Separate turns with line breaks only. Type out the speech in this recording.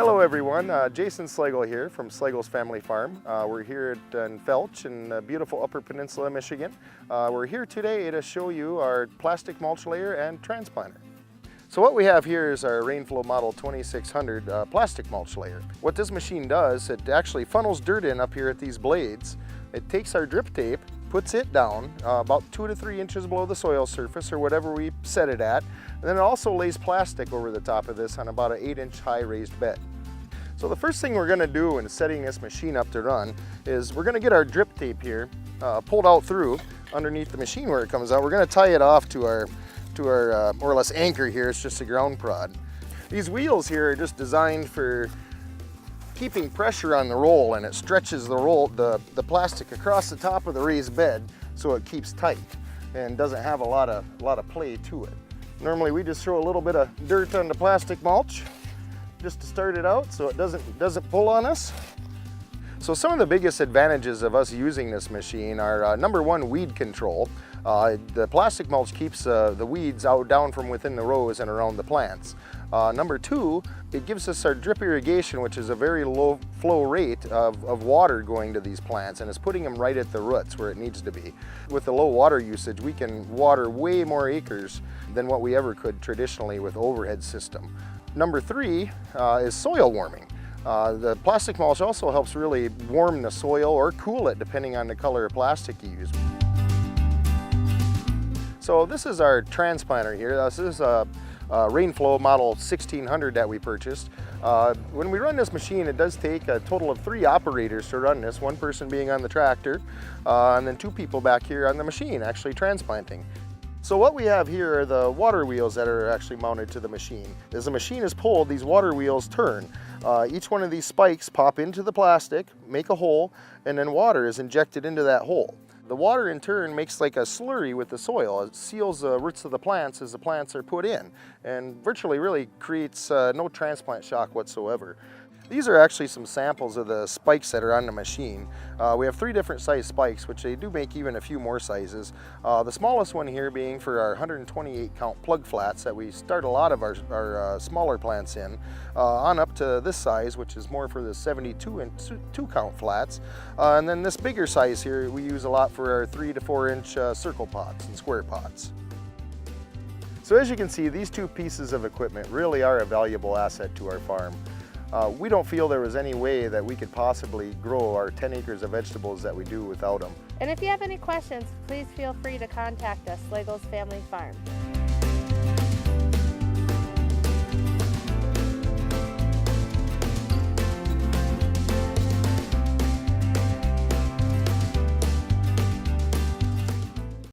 Hello everyone, Jason Slagle here from Slagle's Family Farm. We're here in Felch in beautiful Upper Peninsula, Michigan. We're here today to show you our plastic mulch layer and transplanter. So what we have here is our Rainflow Model 2600 plastic mulch layer. What this machine does, it actually funnels dirt in up here at these blades. It takes our drip tape, puts it down about 2 to 3 inches below the soil surface or whatever we set it at. And then it also lays plastic over the top of this on about an 8-inch high raised bed. So the first thing we're going to do in setting this machine up to run is we're going to get our drip tape here pulled out through underneath the machine where it comes out. We're going to tie it off to our more or less anchor here. It's just a ground prod. These wheels here are just designed for keeping pressure on the roll, and it stretches the plastic across the top of the raised bed so it keeps tight and doesn't have a lot of play to it. Normally we just throw a little bit of dirt on the plastic mulch just to start it out so it doesn't pull on us. So some of the biggest advantages of us using this machine are number one, weed control. The plastic mulch keeps the weeds out down from within the rows and around the plants. Number two, it gives us our drip irrigation, which is a very low flow rate of water going to these plants, and it's putting them right at the roots where it needs to be. With the low water usage, we can water way more acres than what we ever could traditionally with overhead system. Number three is soil warming. The plastic mulch also helps really warm the soil or cool it depending on the color of plastic you use. So this is our transplanter here. This is a Rainflow Model 1600 that we purchased. When we run this machine, it does take a total of 3 operators to run this, one person being on the tractor, and then 2 people back here on the machine actually transplanting. So what we have here are the water wheels that are actually mounted to the machine. As the machine is pulled, these water wheels turn. Each one of these spikes pop into the plastic, make a hole, and then water is injected into that hole. The water in turn makes like a slurry with the soil. It seals the roots of the plants as the plants are put in, and virtually really creates no transplant shock whatsoever. These are actually some samples of the spikes that are on the machine. We have 3 different size spikes, which they do make even a few more sizes. The smallest one here being for our 128 count plug flats that we start a lot of our smaller plants in, on up to this size, which is more for the 72 and 2 count flats. And then this bigger size here we use a lot for our 3 to 4 inch circle pots and square pots. So as you can see, these 2 pieces of equipment really are a valuable asset to our farm. We don't feel there was any way that we could possibly grow our 10 acres of vegetables that we do without them.
And if you have any questions, please feel free to contact us, Slagle's Family Farm.